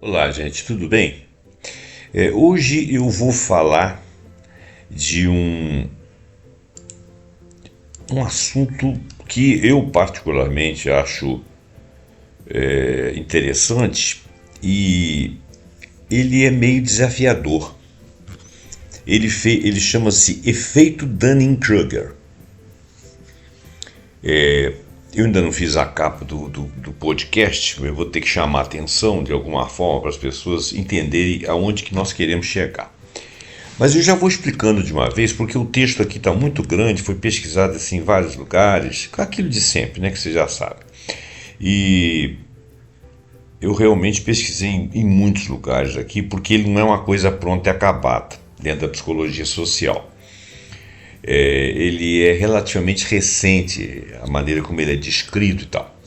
Olá, gente, tudo bem? Hoje eu vou falar de um assunto que eu particularmente acho interessante e ele é meio desafiador. Ele chama-se efeito Dunning-Kruger. Eu ainda não fiz a capa do podcast, eu vou ter que chamar a atenção de alguma forma para as pessoas entenderem aonde que nós queremos chegar. Mas eu já vou explicando de uma vez, porque o texto aqui está muito grande, foi pesquisado assim, em vários lugares, aquilo de sempre, né, que você já sabe. E eu realmente pesquisei em muitos lugares aqui, porque ele não é uma coisa pronta e acabada dentro da psicologia social. Ele é relativamente recente, a maneira como ele é descrito e tal.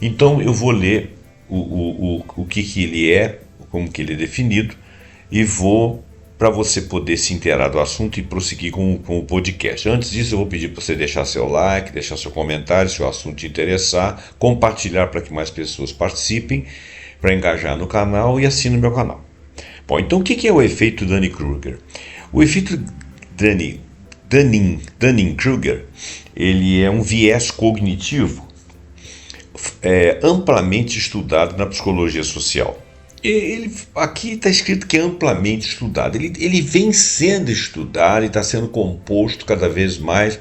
Então eu vou ler o que ele é, como que ele é definido, e vou, para você poder se inteirar do assunto e prosseguir com o podcast. Antes disso, eu vou pedir para você deixar seu like, deixar seu comentário, se o assunto te interessar, compartilhar para que mais pessoas participem, para engajar no canal e assine o meu canal. Bom, então o que é o efeito Dunning-Kruger? O efeito Dunning-Kruger, ele é um viés cognitivo amplamente estudado na psicologia social. Aqui está escrito que é amplamente estudado. Ele vem sendo estudado e está sendo composto cada vez mais.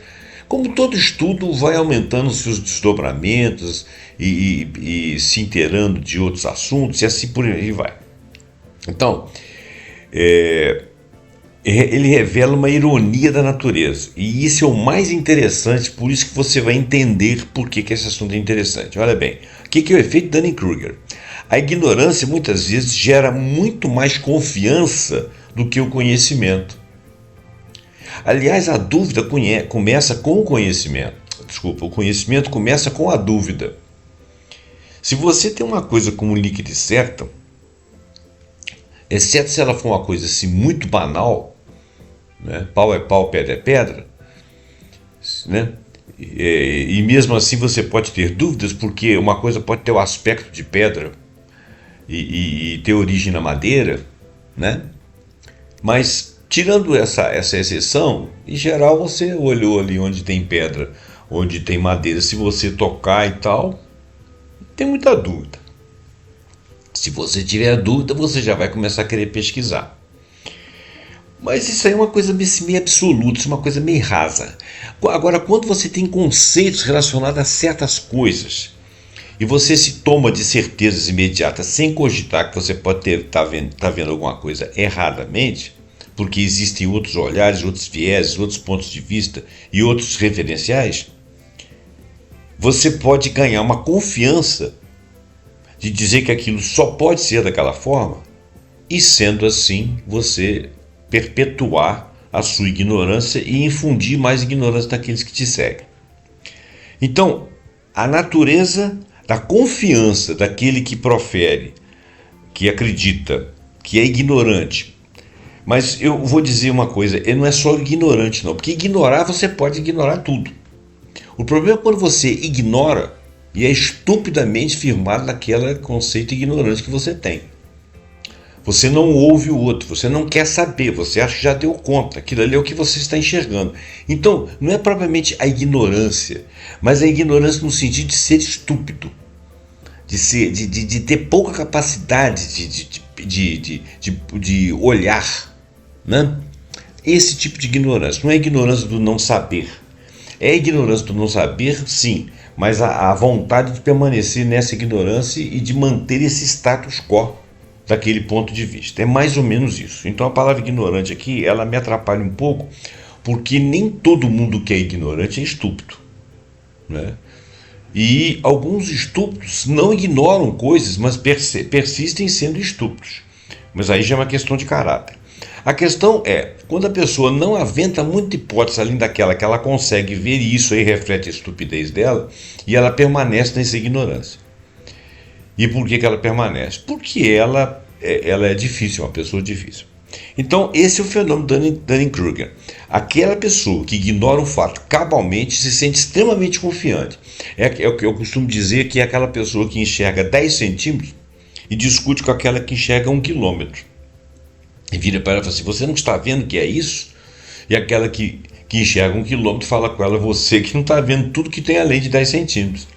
Como todo estudo vai aumentando seus desdobramentos e se inteirando de outros assuntos e assim por aí vai. Então, ele revela uma ironia da natureza, e isso é o mais interessante, por isso que você vai entender por que esse assunto é interessante. Olha bem, o que é o efeito Dunning-Kruger? A ignorância muitas vezes gera muito mais confiança do que o conhecimento. Aliás, a dúvida começa com o conhecimento. O conhecimento começa com a dúvida. Se você tem uma coisa como líquida e certa, exceto se ela for uma coisa assim muito banal, né? Pau é pau, pedra é pedra, né? E mesmo assim você pode ter dúvidas, porque uma coisa pode ter o aspecto de pedra e ter origem na madeira, né? Mas tirando essa exceção, em geral você olhou ali onde tem pedra, onde tem madeira, se você tocar e tal, tem muita dúvida. Se você tiver dúvida, você já vai começar a querer pesquisar. Mas isso aí é uma coisa meio absoluta, isso é uma coisa meio rasa. Agora, quando você tem conceitos relacionados a certas coisas, e você se toma de certezas imediatas, sem cogitar que você pode estar vendo alguma coisa erradamente, porque existem outros olhares, outros vieses, outros pontos de vista e outros referenciais, você pode ganhar uma confiança de dizer que aquilo só pode ser daquela forma, e sendo assim, você perpetuar a sua ignorância e infundir mais ignorância naqueles que te seguem. Então, a natureza da confiança daquele que profere, que acredita, que é ignorante. Mas eu vou dizer uma coisa, ele não é só ignorante não, porque ignorar você pode ignorar tudo. O problema é quando você ignora e é estupidamente firmado naquele conceito ignorante que você tem. Você não ouve o outro, você não quer saber, você acha que já deu conta, aquilo ali é o que você está enxergando. Então, não é propriamente a ignorância, mas a ignorância no sentido de ser estúpido, de ter pouca capacidade de olhar, né? Esse tipo de ignorância, não é a ignorância do não saber. É a ignorância do não saber, sim, mas a vontade de permanecer nessa ignorância e de manter esse status quo daquele ponto de vista. É mais ou menos isso. Então a palavra ignorante aqui, ela me atrapalha um pouco, porque nem todo mundo que é ignorante é estúpido, né? E alguns estúpidos não ignoram coisas, mas persistem sendo estúpidos. Mas aí já é uma questão de caráter. A questão é, quando a pessoa não aventa muita hipótese além daquela que ela consegue ver, e isso aí reflete a estupidez dela, e ela permanece nessa ignorância. E por que ela permanece? Porque ela é difícil, uma pessoa difícil. Então, esse é o fenômeno Dunning-Kruger. Aquela pessoa que ignora um fato cabalmente se sente extremamente confiante. É o que eu costumo dizer, que é aquela pessoa que enxerga 10 centímetros e discute com aquela que enxerga 1 quilômetro. E vira para ela e fala assim: você não está vendo que é isso? E aquela que enxerga 1 quilômetro fala com ela: você que não está vendo tudo que tem além de 10 centímetros.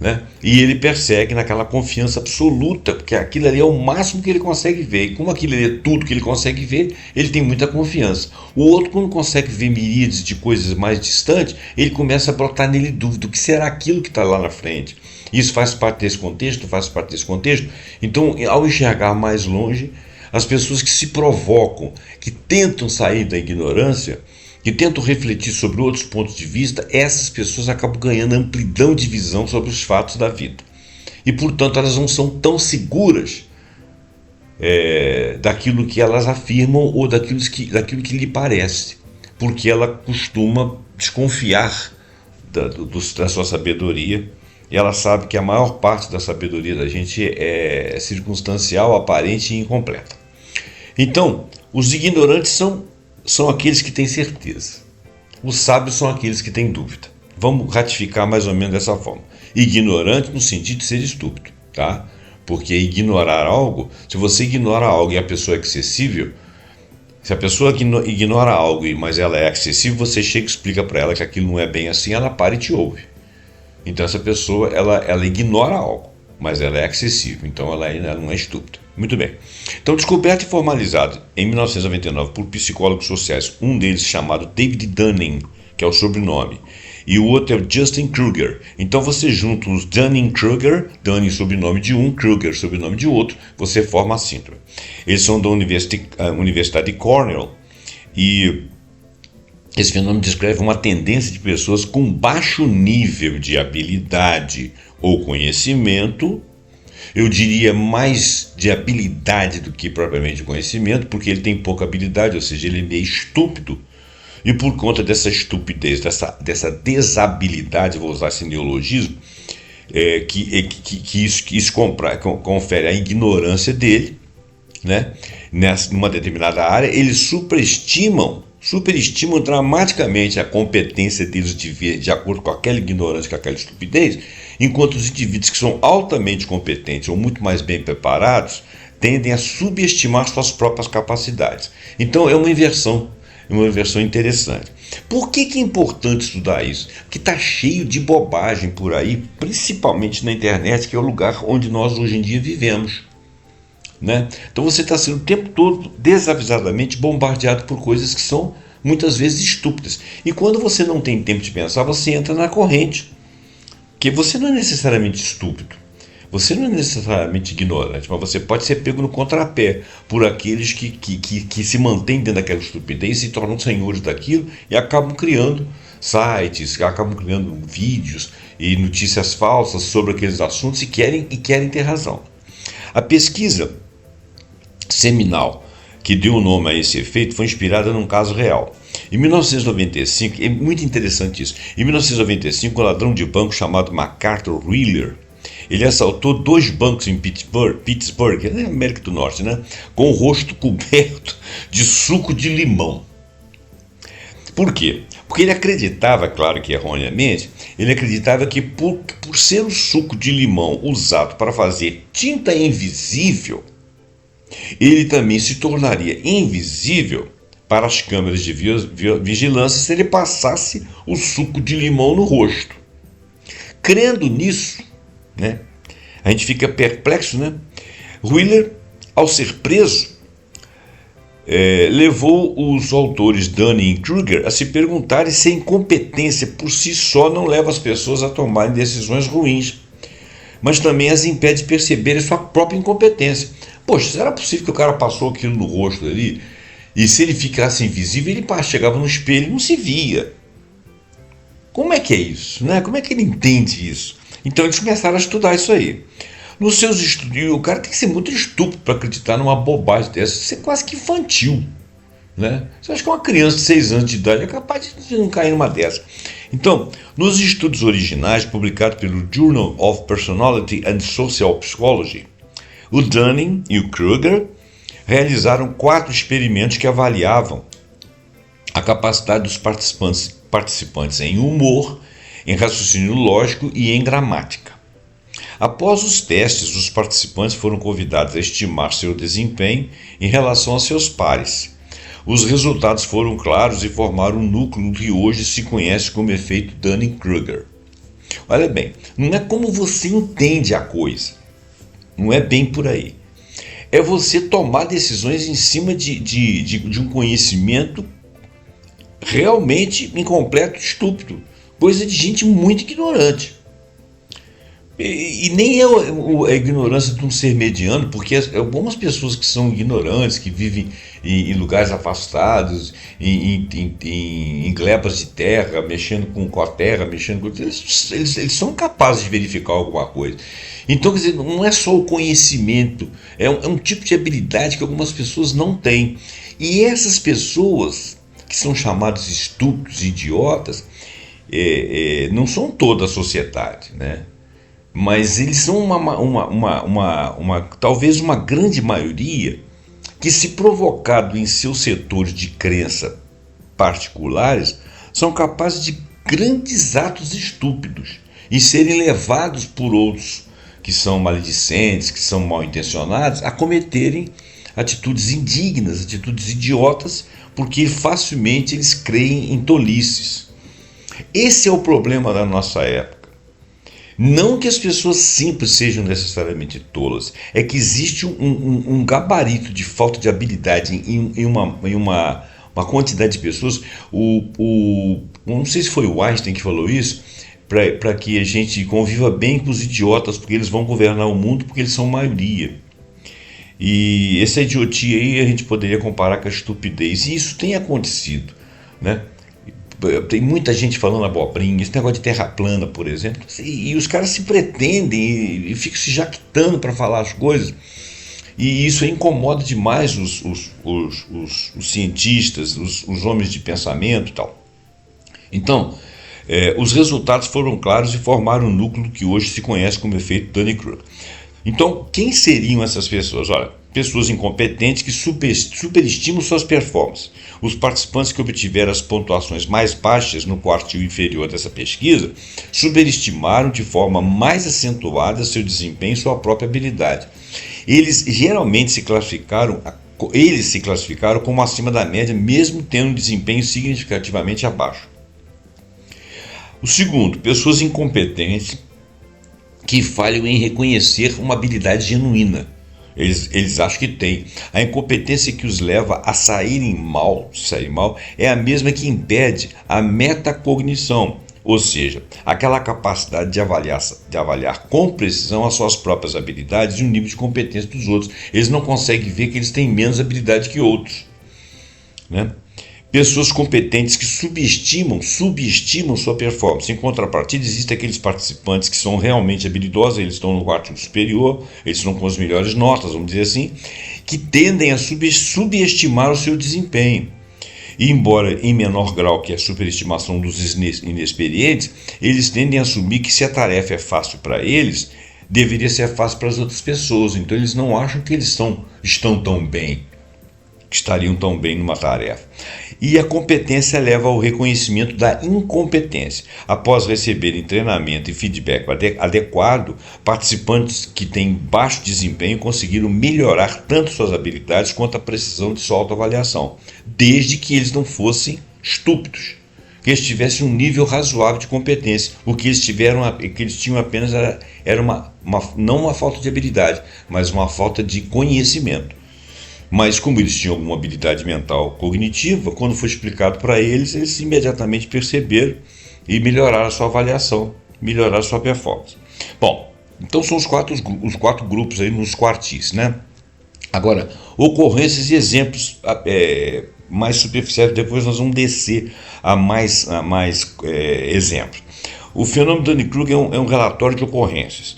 Né? E ele persegue naquela confiança absoluta, porque aquilo ali é o máximo que ele consegue ver. E como aquilo ali é tudo que ele consegue ver, ele tem muita confiança. O outro, quando consegue ver miríades de coisas mais distantes, ele começa a brotar nele dúvida: o que será aquilo que está lá na frente? Isso faz parte desse contexto? Faz parte desse contexto? Então, ao enxergar mais longe, as pessoas que se provocam, que tentam sair da ignorância, que tentam refletir sobre outros pontos de vista, essas pessoas acabam ganhando amplidão de visão sobre os fatos da vida. E, portanto, elas não são tão seguras daquilo que elas afirmam ou daquilo que lhe parece, porque ela costuma desconfiar da sua sabedoria, e ela sabe que a maior parte da sabedoria da gente é circunstancial, aparente e incompleta. Então, os ignorantes são aqueles que têm certeza. Os sábios são aqueles que têm dúvida. Vamos ratificar mais ou menos dessa forma. Ignorante no sentido de ser estúpido, tá? Porque ignorar algo, se você ignora algo e a pessoa é acessível, se a pessoa ignora algo, mas ela é acessível, você chega e explica para ela que aquilo não é bem assim, ela para e te ouve. Então essa pessoa, ela ignora algo, mas ela é acessível, então ela não é estúpida. Muito bem. Então, descoberto e formalizado em 1999 por psicólogos sociais, um deles chamado David Dunning, que é o sobrenome, e o outro é o Justin Kruger. Então você junta os Dunning-Kruger, Dunning sobrenome de um, Kruger sobrenome de outro, você forma a síndrome. Eles são da Universidade de Cornell, e esse fenômeno descreve uma tendência de pessoas com baixo nível de habilidade ou conhecimento. Eu diria mais de habilidade do que propriamente de conhecimento, porque ele tem pouca habilidade, ou seja, ele é meio estúpido. E por conta dessa estupidez, dessa desabilidade, vou usar esse neologismo, que isso confere a ignorância dele, né, numa determinada área, eles superestimam dramaticamente a competência deles de ver de acordo com aquela ignorância, com aquela estupidez, enquanto os indivíduos que são altamente competentes ou muito mais bem preparados tendem a subestimar suas próprias capacidades. Então é uma inversão interessante. Por que é importante estudar isso? Porque está cheio de bobagem por aí, principalmente na internet, que é o lugar onde nós hoje em dia vivemos. Né? Então você está sendo o tempo todo desavisadamente bombardeado por coisas que são muitas vezes estúpidas. E quando você não tem tempo de pensar, você entra na corrente. Porque você não é necessariamente estúpido, você não é necessariamente ignorante, mas você pode ser pego no contrapé por aqueles que se mantêm dentro daquela estupidez, se tornam senhores daquilo e acabam criando sites, acabam criando vídeos e notícias falsas sobre aqueles assuntos e querem ter razão. A pesquisa seminal que deu o nome a esse efeito foi inspirada num caso real. Em 1995, é muito interessante isso, em 1995, um ladrão de banco chamado MacArthur Wheeler, ele assaltou 2 bancos em Pittsburgh, na América do Norte, né, com o rosto coberto de suco de limão. Por quê? Porque ele acreditava, claro que erroneamente, ele acreditava que por ser o suco de limão usado para fazer tinta invisível, ele também se tornaria invisível para as câmeras de vigilância se ele passasse o suco de limão no rosto. Crendo nisso, né, a gente fica perplexo, né? Wheeler, ao ser preso, levou os autores Dunning e Kruger a se perguntarem se a incompetência por si só não leva as pessoas a tomarem decisões ruins, mas também as impede de perceberem sua própria incompetência. Poxa, será possível que o cara passou aquilo no rosto ali? E se ele ficasse invisível, ele chegava no espelho e não se via. Como é que é isso? Né? Como é que ele entende isso? Então eles começaram a estudar isso aí. Nos seus estudos, o cara tem que ser muito estúpido para acreditar numa bobagem dessa. Isso é quase que infantil. Né? Você acha que uma criança de 6 anos de idade é capaz de não cair numa dessa? Então, nos estudos originais publicados pelo Journal of Personality and Social Psychology, o Dunning e o Kruger realizaram 4 experimentos que avaliavam a capacidade dos participantes em humor, em raciocínio lógico e em gramática. Após os testes, os participantes foram convidados a estimar seu desempenho em relação a seus pares. Os resultados foram claros e formaram um núcleo que hoje se conhece como efeito Dunning-Kruger. Olha bem, não é como você entende a coisa, não é bem por aí. É você tomar decisões em cima de um conhecimento realmente incompleto, estúpido, coisa de gente muito ignorante. E nem é a ignorância de um ser mediano, porque algumas pessoas que são ignorantes, que vivem em lugares afastados, em glebas de terra, mexendo com a terra, mexendo com... Eles são capazes de verificar alguma coisa. Então, quer dizer, não é só o conhecimento, é um tipo de habilidade que algumas pessoas não têm. E essas pessoas, que são chamados estúpidos, idiotas, não são toda a sociedade, né? Mas eles são talvez uma grande maioria que, se provocado em seus setores de crença particulares, são capazes de grandes atos estúpidos e serem levados por outros que são maledicentes, que são mal intencionados, a cometerem atitudes indignas, atitudes idiotas, porque facilmente eles creem em tolices. Esse é o problema da nossa época. Não que as pessoas simples sejam necessariamente tolas, é que existe um gabarito de falta de habilidade em uma quantidade de pessoas. Não sei se foi o Einstein que falou isso, para que a gente conviva bem com os idiotas, porque eles vão governar o mundo, porque eles são maioria. E essa idiotia aí a gente poderia comparar com a estupidez, e isso tem acontecido, né? Tem muita gente falando abobrinha, esse negócio de terra plana, por exemplo, e os caras se pretendem e ficam se jactando para falar as coisas, e isso incomoda demais os cientistas, os homens de pensamento e tal. Então, os resultados foram claros e formaram um núcleo que hoje se conhece como efeito Dunning-Kruger. Então, quem seriam essas pessoas? Olha, pessoas incompetentes que superestimam suas performances. Os participantes que obtiveram as pontuações mais baixas no quartil inferior dessa pesquisa superestimaram de forma mais acentuada seu desempenho e sua própria habilidade. Eles geralmente se classificaram como acima da média, mesmo tendo um desempenho significativamente abaixo. O segundo, pessoas incompetentes que falham em reconhecer uma habilidade genuína. Eles acham que tem. A incompetência que os leva a sair mal, é a mesma que impede a metacognição, ou seja, aquela capacidade de avaliar com precisão as suas próprias habilidades e o nível de competência dos outros. Eles não conseguem ver que eles têm menos habilidade que outros, né? Pessoas competentes que subestimam sua performance. Em contrapartida, existem aqueles participantes que são realmente habilidosos, eles estão no quarto superior, eles estão com as melhores notas, vamos dizer assim, que tendem a subestimar o seu desempenho. E embora em menor grau que a superestimação dos inexperientes, eles tendem a assumir que, se a tarefa é fácil para eles, deveria ser fácil para as outras pessoas. Então eles não acham que eles estão tão bem, que estariam tão bem numa tarefa. E a competência leva ao reconhecimento da incompetência. Após receberem treinamento e feedback adequado, participantes que têm baixo desempenho conseguiram melhorar tanto suas habilidades quanto a precisão de sua autoavaliação, desde que eles não fossem estúpidos, que eles tivessem um nível razoável de competência. O que eles tinham apenas era não uma falta de habilidade, mas uma falta de conhecimento. Mas como eles tinham alguma habilidade mental cognitiva, quando foi explicado para eles imediatamente perceberam e melhoraram a sua avaliação, melhoraram a sua performance. Bom, então são os quatro grupos aí nos quartis, né? Agora, ocorrências e exemplos mais superficiais, depois nós vamos descer a mais exemplos. O fenômeno Dunning-Kruger é um relatório de ocorrências.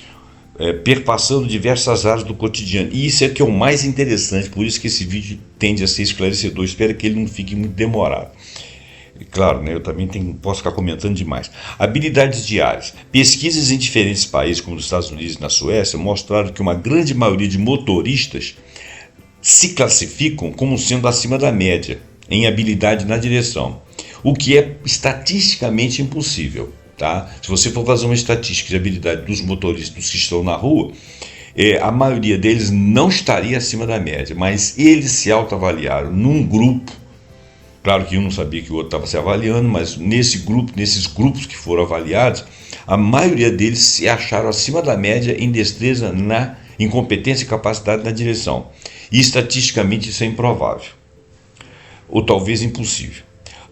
perpassando diversas áreas do cotidiano. E isso é que é o mais interessante, por isso que esse vídeo tende a ser esclarecedor. Espero que ele não fique muito demorado. Claro, né, eu também posso ficar comentando demais. Habilidades diárias. Pesquisas em diferentes países, como nos Estados Unidos e na Suécia, mostraram que uma grande maioria de motoristas se classificam como sendo acima da média em habilidade na direção, o que é estatisticamente impossível. Tá? Se você for fazer uma estatística de habilidade dos motoristas que estão na rua, a maioria deles não estaria acima da média, mas eles se autoavaliaram num grupo. Claro que um não sabia que o outro estava se avaliando, mas nesses grupos que foram avaliados, a maioria deles se acharam acima da média em destreza, em competência e capacidade na direção. E estatisticamente isso é improvável, ou talvez impossível.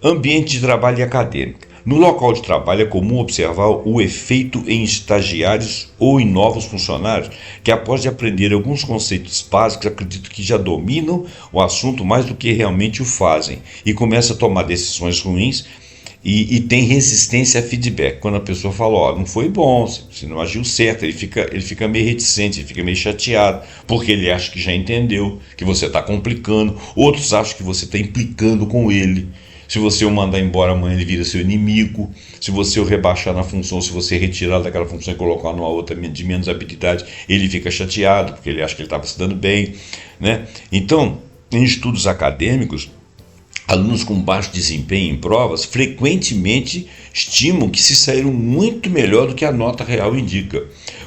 Ambiente de trabalho e acadêmica. No local de trabalho é comum observar o efeito em estagiários ou em novos funcionários que, após de aprender alguns conceitos básicos, acreditam que já dominam o assunto mais do que realmente o fazem e começam a tomar decisões ruins e tem resistência a feedback. Quando a pessoa fala, não foi bom, você não agiu certo, ele fica meio reticente, ele fica meio chateado, porque ele acha que já entendeu, que você está complicando, outros acham que você está implicando com ele. Se você o mandar embora amanhã, ele vira seu inimigo. Se você o rebaixar na função, se você retirar daquela função e colocar numa outra de menos habilidade, ele fica chateado, porque ele acha que ele estava se dando bem, né? Então, em estudos acadêmicos, alunos com baixo desempenho em provas frequentemente estimam que se saíram muito melhor do que a nota real indica.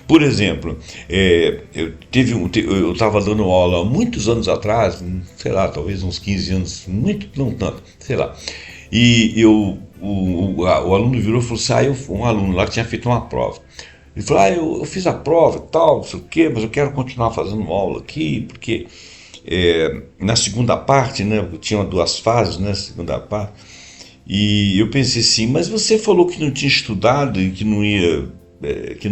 Por exemplo, eu estava dando aula há muitos anos atrás, sei lá, talvez uns 15 anos, não tanto, sei lá. E o aluno virou e falou assim, um aluno lá que tinha feito uma prova. Ele falou, eu fiz a prova e tal, não sei o quê, mas eu quero continuar fazendo aula aqui, porque na segunda parte, né, tinha duas fases, né, segunda parte, e eu pensei assim, mas você falou que não tinha estudado e que não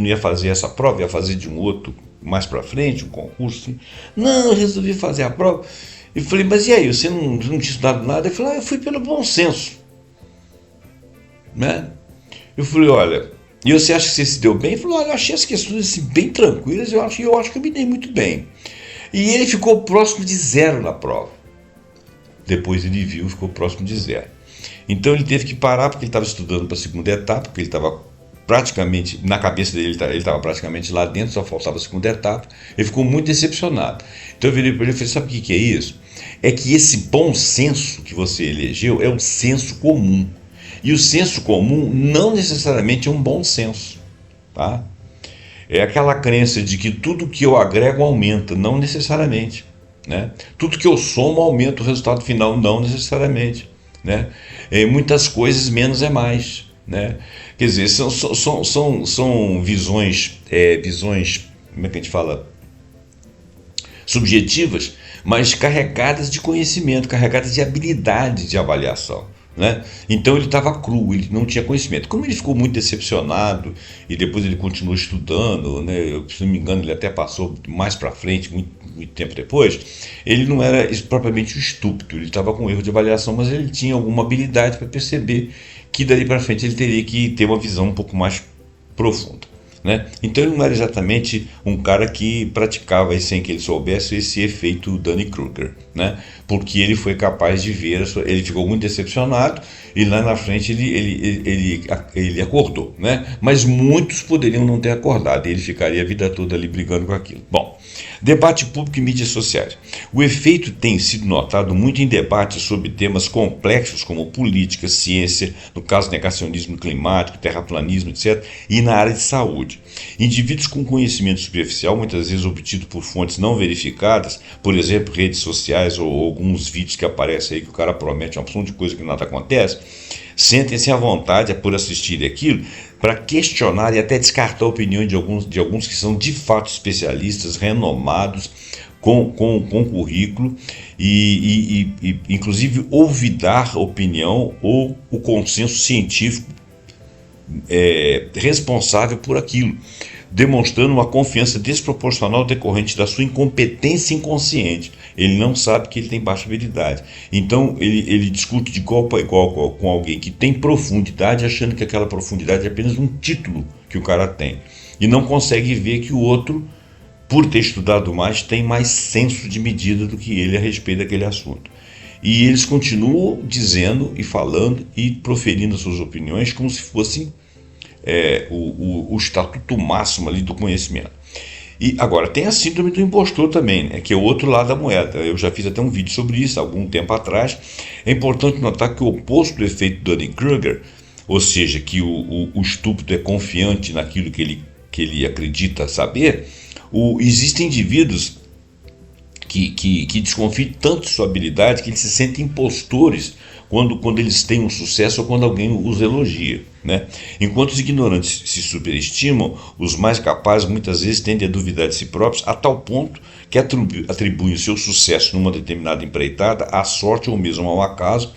ia fazer essa prova, ia fazer de um outro mais para frente, um concurso. Assim. Não, eu resolvi fazer a prova. Eu falei, mas e aí, você não tinha estudado nada? Ele falou, eu fui pelo bom senso. Né? Eu falei, olha, e você acha que você se deu bem? Ele falou, olha, eu achei as questões assim, bem tranquilas, eu acho que eu me dei muito bem. E ele ficou próximo de 0 na prova. Depois ele viu, ficou próximo de 0. Então ele teve que parar, porque ele estava estudando para a segunda etapa, porque ele estava praticamente, na cabeça dele, ele estava praticamente lá dentro, só faltava a segunda etapa. Ele ficou muito decepcionado. Então eu virei para ele e falei, sabe o que é isso? É que esse bom senso que você elegeu é um senso comum. E o senso comum não necessariamente é um bom senso. Tá? É aquela crença de que tudo que eu agrego aumenta, não necessariamente. Né? Tudo que eu somo aumenta o resultado final, não necessariamente. Né? Muitas coisas menos é mais. Né? Quer dizer, são visões, como é que a gente fala? Subjetivas, mas carregadas de conhecimento, carregadas de habilidade de avaliação. Né? Então ele estava cru, ele não tinha conhecimento. Como ele ficou muito decepcionado e depois ele continuou estudando, né? Se não me engano ele até passou mais para frente, muito tempo depois, ele não era propriamente um estúpido, ele estava com erro de avaliação, mas ele tinha alguma habilidade para perceber que dali para frente ele teria que ter uma visão um pouco mais profunda. Né? Então ele não era exatamente um cara que praticava, sem que ele soubesse, esse efeito Dunning-Kruger, né? Porque ele foi capaz de ver, ele ficou muito decepcionado e lá na frente ele acordou, né? Mas muitos poderiam não ter acordado e ele ficaria a vida toda ali brigando com aquilo. Bom, debate público e mídias sociais. O efeito tem sido notado muito em debates sobre temas complexos como política, ciência, no caso negacionismo climático, terraplanismo, etc., e na área de saúde. Indivíduos com conhecimento superficial, muitas vezes obtido por fontes não verificadas, por exemplo, redes sociais ou alguns vídeos que aparecem aí que o cara promete uma opção de coisa que nada acontece, sentem-se à vontade por assistir aquilo para questionar e até descartar a opinião de alguns que são de fato especialistas, renomados, com currículo e inclusive olvidar a opinião ou o consenso científico responsável por aquilo, demonstrando uma confiança desproporcional decorrente da sua incompetência inconsciente. Ele não sabe que ele tem baixa habilidade. Então ele discute de igual para igual com alguém que tem profundidade, achando que aquela profundidade é apenas um título que o cara tem. e não consegue ver que o outro, por ter estudado mais, tem mais senso de medida do que ele a respeito daquele assunto. E eles continuam dizendo e falando e proferindo suas opiniões como se fosse o estatuto máximo ali do conhecimento. E agora, tem a síndrome do impostor também, né, que é o outro lado da moeda. Eu já fiz até um vídeo sobre isso há algum tempo atrás. É importante notar que o oposto do efeito Dunning-Kruger, ou seja, que o estúpido é confiante naquilo que ele acredita saber, existem indivíduos que desconfiam tanto de sua habilidade que eles se sentem impostores quando eles têm um sucesso ou quando alguém os elogia, né? Enquanto os ignorantes se superestimam, os mais capazes muitas vezes tendem a duvidar de si próprios a tal ponto que atribuem o seu sucesso numa determinada empreitada à sorte ou mesmo ao acaso,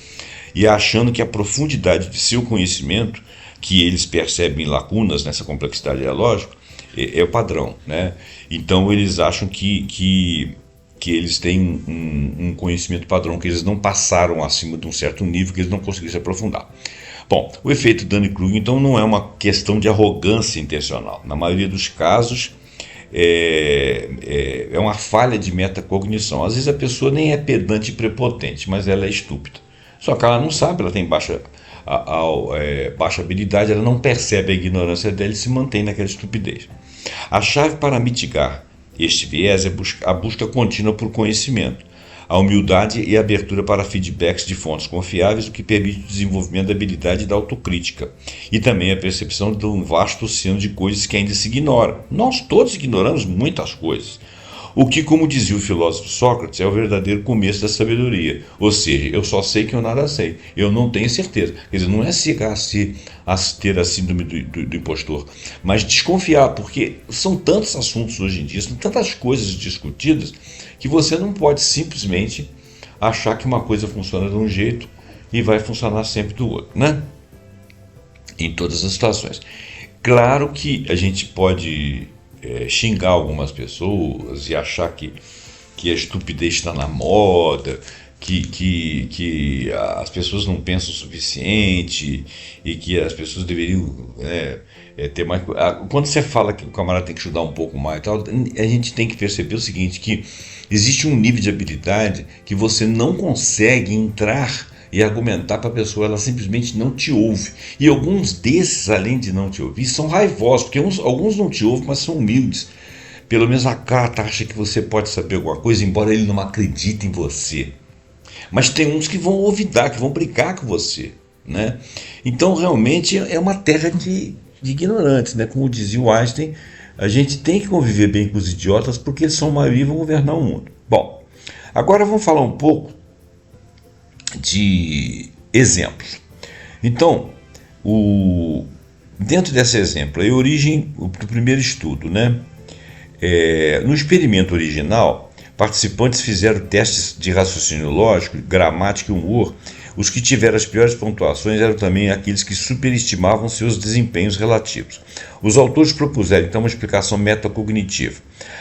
e achando que a profundidade de seu conhecimento, que eles percebem lacunas nessa complexidade lógica, é o padrão, né? Então eles acham que eles têm um conhecimento padrão, que eles não passaram acima de um certo nível, que eles não conseguiram se aprofundar. Bom, o efeito Dunning-Kruger, então, não é uma questão de arrogância intencional. Na maioria dos casos, é uma falha de metacognição. Às vezes a pessoa nem é pedante e prepotente, mas ela é estúpida. Só que ela não sabe, ela tem baixa habilidade, ela não percebe a ignorância dela e se mantém naquela estupidez. A chave para mitigar este viés é a busca contínua por conhecimento, a humildade e a abertura para feedbacks de fontes confiáveis, o que permite o desenvolvimento da habilidade da autocrítica e também a percepção de um vasto oceano de coisas que ainda se ignora. Nós todos ignoramos muitas coisas. O que, como dizia o filósofo Sócrates, é o verdadeiro começo da sabedoria. Ou seja, eu só sei que eu nada sei. Eu não tenho certeza. Quer dizer, não é ter a síndrome do impostor, mas desconfiar, porque são tantos assuntos hoje em dia, são tantas coisas discutidas, que você não pode simplesmente achar que uma coisa funciona de um jeito e vai funcionar sempre do outro, né? Em todas as situações. Claro que a gente pode xingar algumas pessoas e achar que a estupidez está na moda, que as pessoas não pensam o suficiente e que as pessoas deveriam ter mais. Quando você fala que o camarada tem que estudar um pouco mais e tal, a gente tem que perceber o seguinte, que existe um nível de habilidade que você não consegue entrar e argumentar para a pessoa, ela simplesmente não te ouve. E alguns desses, além de não te ouvir, são raivosos, porque alguns não te ouvem, mas são humildes. Pelo menos a carta acha que você pode saber alguma coisa, embora ele não acredite em você. Mas tem uns que vão olvidar, que vão brigar com você, né? Então, realmente, é uma terra de ignorantes, né? Como dizia o Einstein, a gente tem que conviver bem com os idiotas, porque eles são maioria e vão governar o mundo. Bom, agora vamos falar um pouco de exemplos. Então, dentro desse exemplo, a origem do primeiro estudo, né? No experimento original, participantes fizeram testes de raciocínio lógico, gramática e humor. Os que tiveram as piores pontuações eram também aqueles que superestimavam seus desempenhos relativos. Os autores propuseram então uma explicação metacognitiva.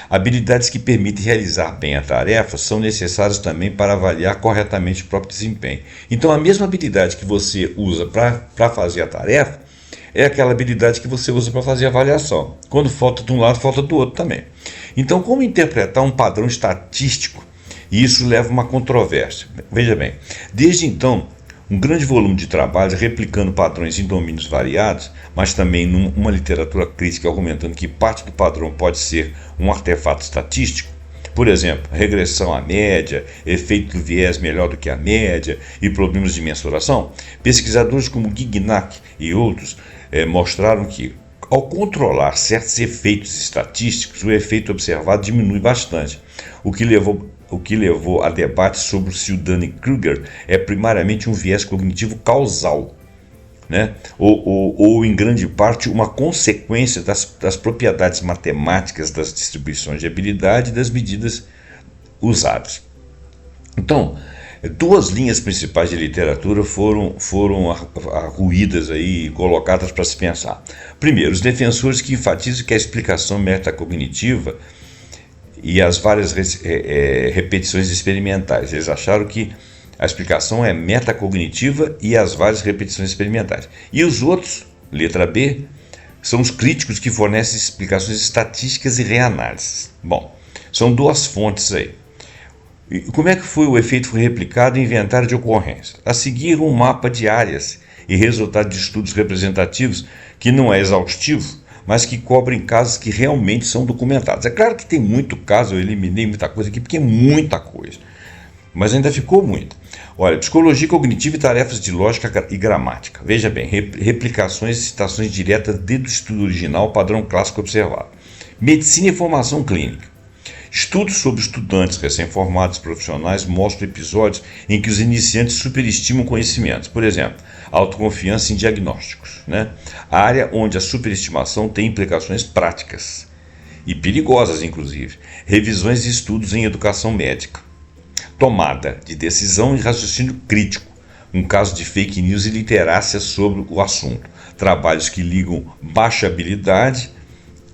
Habilidades que permitem realizar bem a tarefa são necessárias também para avaliar corretamente o próprio desempenho. Então, a mesma habilidade que você usa para fazer a tarefa é aquela habilidade que você usa para fazer a avaliação. Quando falta de um lado, falta do outro também. Então, como interpretar um padrão estatístico? E isso leva a uma controvérsia. Veja bem, desde então, um grande volume de trabalhos replicando padrões em domínios variados, mas também numa literatura crítica argumentando que parte do padrão pode ser um artefato estatístico, por exemplo, regressão à média, efeito do viés melhor do que a média e problemas de mensuração, pesquisadores como Gignac e outros mostraram que, ao controlar certos efeitos estatísticos, o efeito observado diminui bastante, o que levou a debate sobre se o Dunning-Kruger é primariamente um viés cognitivo causal, né? ou em grande parte uma consequência das propriedades matemáticas das distribuições de habilidade e das medidas usadas. Então, duas linhas principais de literatura foram arruídas aí, colocadas para se pensar. Primeiro, os defensores que enfatizam que a explicação metacognitiva e as várias repetições experimentais. Eles acharam que a explicação é metacognitiva e as várias repetições experimentais. E os outros, letra B, são os críticos que fornecem explicações estatísticas e reanálises. Bom, são duas fontes aí. E como é que foi o efeito foi replicado em inventário de ocorrências? A seguir, um mapa de áreas e resultado de estudos representativos que não é exaustivo, mas que cobrem casos que realmente são documentados. É claro que tem muito caso, eu eliminei muita coisa aqui, porque é muita coisa, mas ainda ficou muito. Olha, psicologia cognitiva e tarefas de lógica e gramática. Veja bem, replicações e citações diretas do estudo original, padrão clássico observado. Medicina e formação clínica. Estudos sobre estudantes recém-formados profissionais mostram episódios em que os iniciantes superestimam conhecimentos. Por exemplo, autoconfiança em diagnósticos, né? A área onde a superestimação tem implicações práticas e perigosas, inclusive. Revisões e estudos em educação médica. Tomada de decisão e raciocínio crítico. Um caso de fake news e literácia sobre o assunto. Trabalhos que ligam baixa habilidade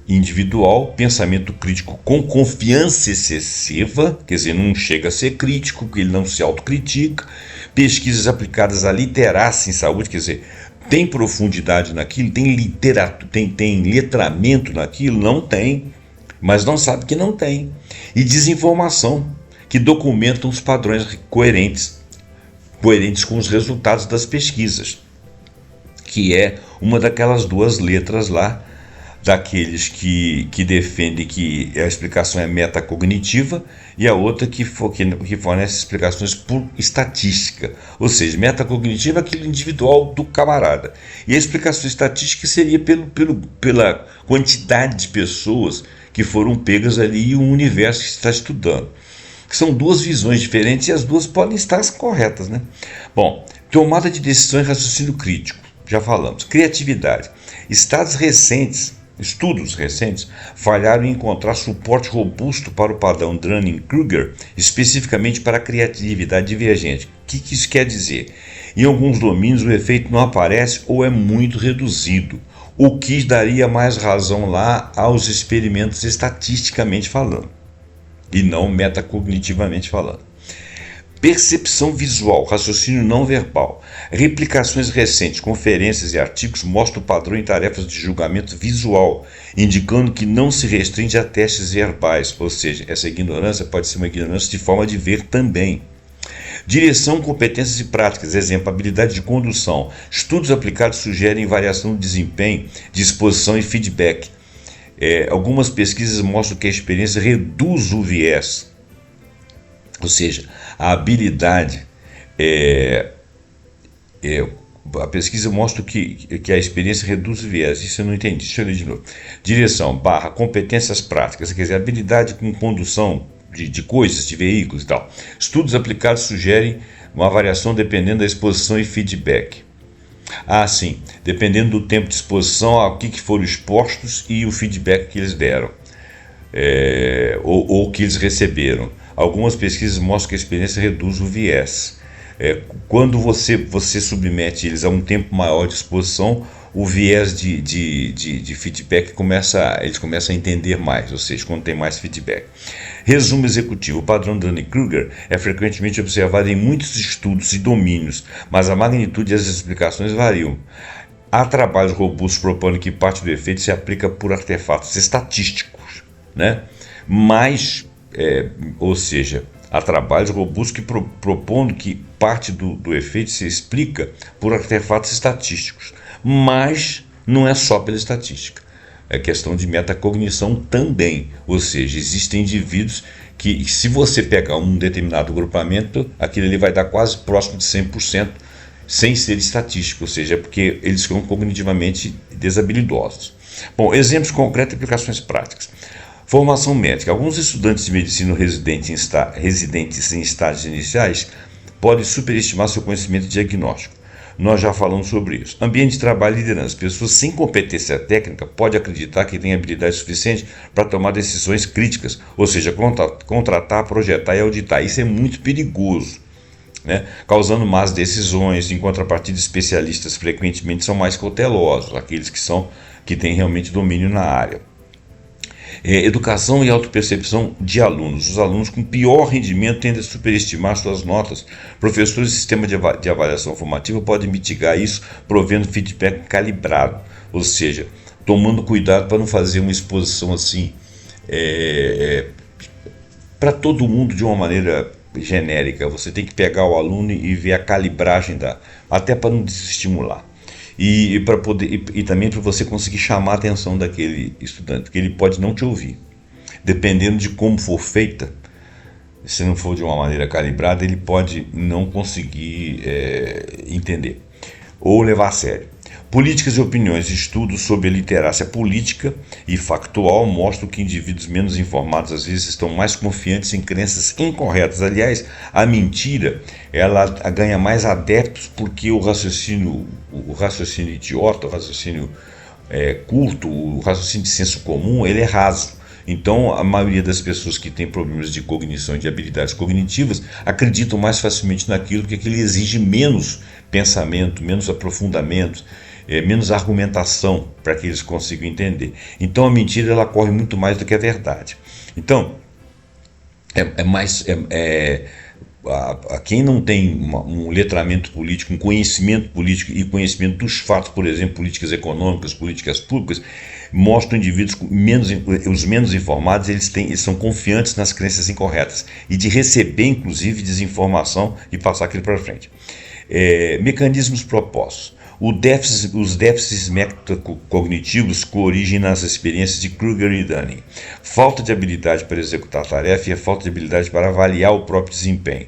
individual, pensamento crítico com confiança excessiva, quer dizer, não chega a ser crítico, porque ele não se autocritica, pesquisas aplicadas à literacia em saúde, quer dizer, tem profundidade naquilo, tem literatura, tem letramento naquilo, não tem, mas não sabe que não tem, e desinformação, que documentam os padrões coerentes com os resultados das pesquisas, que é uma daquelas duas letras lá, daqueles que defendem que a explicação é metacognitiva e a outra que fornece explicações por estatística. Ou seja, metacognitiva é aquilo individual do camarada. E a explicação estatística seria pela quantidade de pessoas que foram pegas ali e o universo que se está estudando. São duas visões diferentes e as duas podem estar corretas, né? Bom, tomada de decisão e raciocínio crítico, já falamos. Criatividade. Estudos recentes falharam em encontrar suporte robusto para o padrão Dunning-Kruger, especificamente para a criatividade divergente. O que isso quer dizer? Em alguns domínios o efeito não aparece ou é muito reduzido, o que daria mais razão lá aos experimentos estatisticamente falando, e não metacognitivamente falando. Percepção visual, raciocínio não verbal. Replicações recentes, conferências e artigos mostram o padrão em tarefas de julgamento visual, indicando que não se restringe a testes verbais, ou seja, essa ignorância pode ser uma ignorância de forma de ver também. Direção, competências e práticas, exemplo, habilidade de condução. Estudos aplicados sugerem variação de desempenho, disposição e feedback. Algumas pesquisas mostram que a experiência reduz o viés. Ou seja, a habilidade, a pesquisa mostra que a experiência reduz o viés. Isso eu não entendi, deixa eu ler de novo. Direção, competências práticas, quer dizer, habilidade com condução de coisas, de veículos e tal. Estudos aplicados sugerem uma variação dependendo da exposição e feedback. Sim, dependendo do tempo de exposição, ao que foram expostos e o feedback que eles deram, ou que eles receberam. Algumas pesquisas mostram que a experiência reduz o viés. Quando você submete eles a um tempo maior de exposição, o viés de feedback eles começam a entender mais, ou seja, quando tem mais feedback. Resumo executivo. O padrão Dunning-Kruger é frequentemente observado em muitos estudos e domínios, mas a magnitude e as explicações variam. Há trabalhos robustos propondo que parte do efeito se aplica por artefatos estatísticos, né? Ou seja, há trabalhos robustos que propondo que parte do efeito se explica por artefatos estatísticos, mas não é só pela estatística, é questão de metacognição também, ou seja, existem indivíduos que, se você pegar um determinado agrupamento, aquilo ali vai dar quase próximo de 100%, sem ser estatístico, ou seja, porque eles são cognitivamente desabilidosos. Bom, exemplos concretos e aplicações práticas. Formação médica. Alguns estudantes de medicina residentes em estágios iniciais podem superestimar seu conhecimento diagnóstico. Nós já falamos sobre isso. Ambiente de trabalho e liderança. Pessoas sem competência técnica podem acreditar que têm habilidade suficiente para tomar decisões críticas, ou seja, contratar, projetar e auditar. Isso é muito perigoso, né? Causando más decisões. Em contrapartida, especialistas frequentemente são mais cautelosos, aqueles que têm realmente domínio na área. Educação e autopercepção de alunos. Os alunos com pior rendimento tendem a superestimar suas notas. Professores do sistema de avaliação formativa podem mitigar isso provendo feedback calibrado. Ou seja, tomando cuidado para não fazer uma exposição assim para todo mundo de uma maneira genérica. Você tem que pegar o aluno e ver a calibragem até para não desestimular. E para poder e também para você conseguir chamar a atenção daquele estudante, porque ele pode não te ouvir. Dependendo de como for feita, se não for de uma maneira calibrada, ele pode não conseguir entender ou levar a sério. Políticas e opiniões, estudos sobre a literácia política e factual mostram que indivíduos menos informados às vezes estão mais confiantes em crenças incorretas. Aliás, a mentira ela ganha mais adeptos porque o raciocínio idiota, o raciocínio curto, o raciocínio de senso comum, ele é raso. Então, a maioria das pessoas que têm problemas de cognição e de habilidades cognitivas acreditam mais facilmente naquilo porque aquilo exige menos pensamento, menos aprofundamento, menos argumentação para que eles consigam entender. Então, a mentira ela corre muito mais do que a verdade. Então, quem não tem um letramento político, um conhecimento político e conhecimento dos fatos, por exemplo, políticas econômicas, políticas públicas, mostram indivíduos os menos informados, eles são confiantes nas crenças incorretas e de receber, inclusive, desinformação e passar aquilo para frente. Mecanismos propostos. Os déficits metacognitivos com origem nas experiências de Kruger e Dunning. Falta de habilidade para executar a tarefa e a falta de habilidade para avaliar o próprio desempenho.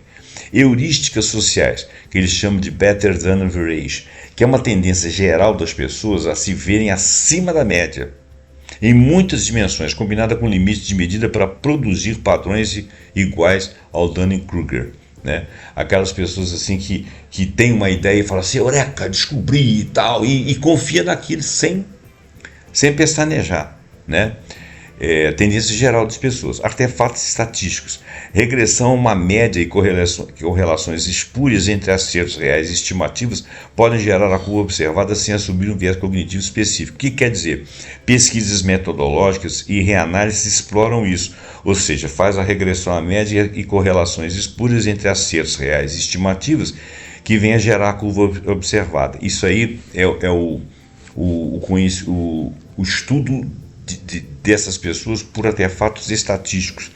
Heurísticas sociais, que eles chamam de better than average, que é uma tendência geral das pessoas a se verem acima da média, em muitas dimensões, combinada com limites de medida para produzir padrões iguais ao Dunning-Kruger. Né? Aquelas pessoas assim que têm uma ideia e falam assim, eureka, descobri e tal, e confia naquilo sem pestanejar, né? Tendência geral das pessoas. Artefatos estatísticos, regressão a uma média e correlações espúrias entre acertos reais e estimativas podem gerar a curva observada sem assumir um viés cognitivo específico. O que quer dizer? Pesquisas metodológicas e reanálises exploram isso, ou seja, faz a regressão à média e correlações espúrias entre acertos reais e estimativas que vem a gerar a curva observada. Isso aí é o estudo dessas pessoas por artefatos estatísticos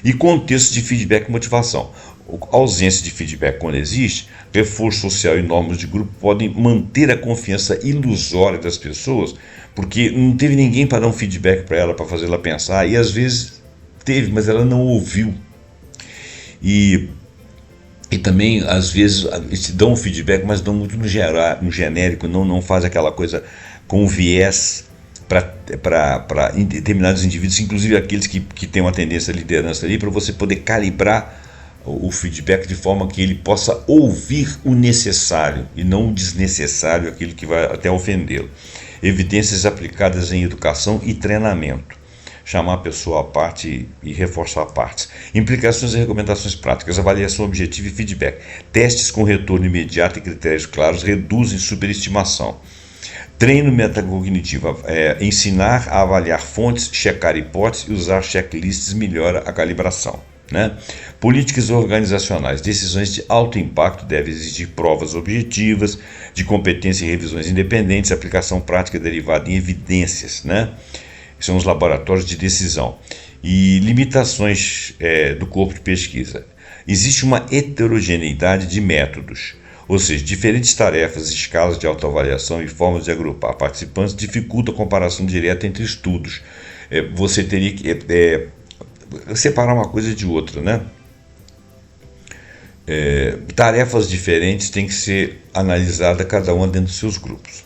e contexto de feedback e motivação. A ausência de feedback, quando existe, reforço social e normas de grupo podem manter a confiança ilusória das pessoas, porque não teve ninguém para dar um feedback para ela, para fazer ela pensar, e às vezes teve, mas ela não ouviu. E também, às vezes, se dão um feedback, mas dão muito no genérico, não faz aquela coisa com viés para determinados indivíduos, inclusive aqueles que têm uma tendência à liderança ali, para você poder calibrar o feedback de forma que ele possa ouvir o necessário e não o desnecessário, aquilo que vai até ofendê-lo. Evidências aplicadas em educação e treinamento. Chamar a pessoa à parte e reforçar partes. Implicações e recomendações práticas, avaliação objetiva e feedback. Testes com retorno imediato e critérios claros reduzem superestimação. Treino metacognitivo, ensinar a avaliar fontes, checar hipóteses e usar checklists melhora a calibração. Né? Políticas organizacionais, decisões de alto impacto devem exigir provas objetivas, de competência e revisões independentes, aplicação prática derivada em evidências, né? São os laboratórios de decisão. E limitações do corpo de pesquisa. Existe uma heterogeneidade de métodos. Ou seja, diferentes tarefas, escalas de autoavaliação e formas de agrupar participantes dificultam a comparação direta entre estudos. Você teria que separar uma coisa de outra, né? Tarefas diferentes têm que ser analisadas cada uma dentro dos seus grupos.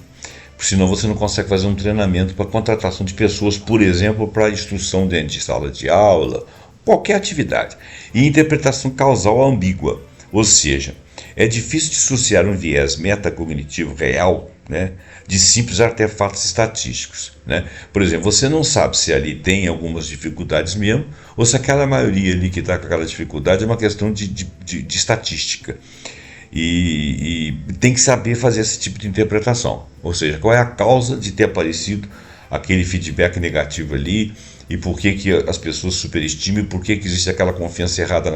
Senão você não consegue fazer um treinamento para contratação de pessoas, por exemplo, para instrução dentro de sala de aula, qualquer atividade. E interpretação causal ambígua, ou seja, é difícil dissociar um viés metacognitivo real, né, de simples artefatos estatísticos. Né? Por exemplo, você não sabe se ali tem algumas dificuldades mesmo, ou se aquela maioria ali que está com aquela dificuldade é uma questão de estatística. E tem que saber fazer esse tipo de interpretação. Ou seja, qual é a causa de ter aparecido aquele feedback negativo ali, e por que as pessoas superestimam, e por que existe aquela confiança errada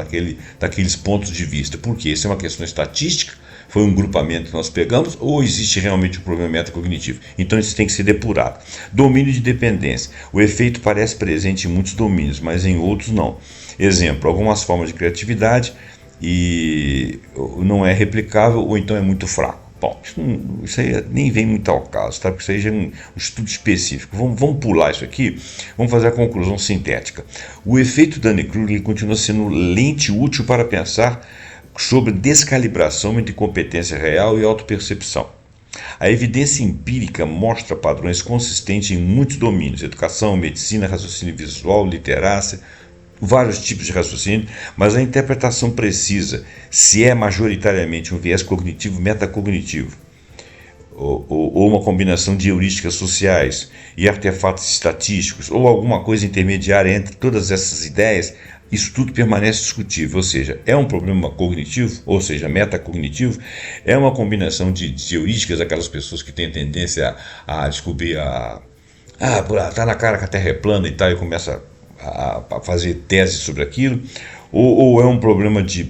naqueles pontos de vista. Porque isso é uma questão estatística, foi um grupamento que nós pegamos ou existe realmente um problema metacognitivo? Então isso tem que ser depurado. Domínio de dependência. O efeito parece presente em muitos domínios, mas em outros não. Exemplo, algumas formas de criatividade e não é replicável ou então é muito fraco. Bom, isso aí nem vem muito ao caso, tá? Porque isso aí já é um estudo específico. Vamos pular isso aqui, vamos fazer a conclusão sintética. O efeito Dunning-Kruger continua sendo lente útil para pensar sobre descalibração entre competência real e autopercepção. A evidência empírica mostra padrões consistentes em muitos domínios: educação, medicina, raciocínio visual, literacia, vários tipos de raciocínio, mas a interpretação precisa se é majoritariamente um viés cognitivo metacognitivo ou uma combinação de heurísticas sociais e artefatos estatísticos ou alguma coisa intermediária entre todas essas ideias. Isso tudo permanece discutível, ou seja, é um problema cognitivo, ou seja, metacognitivo, é uma combinação de heurísticas, aquelas pessoas que têm tendência a descobrir tá na cara que a Terra é plana e tal, e começa a fazer teses sobre aquilo, ou é um problema de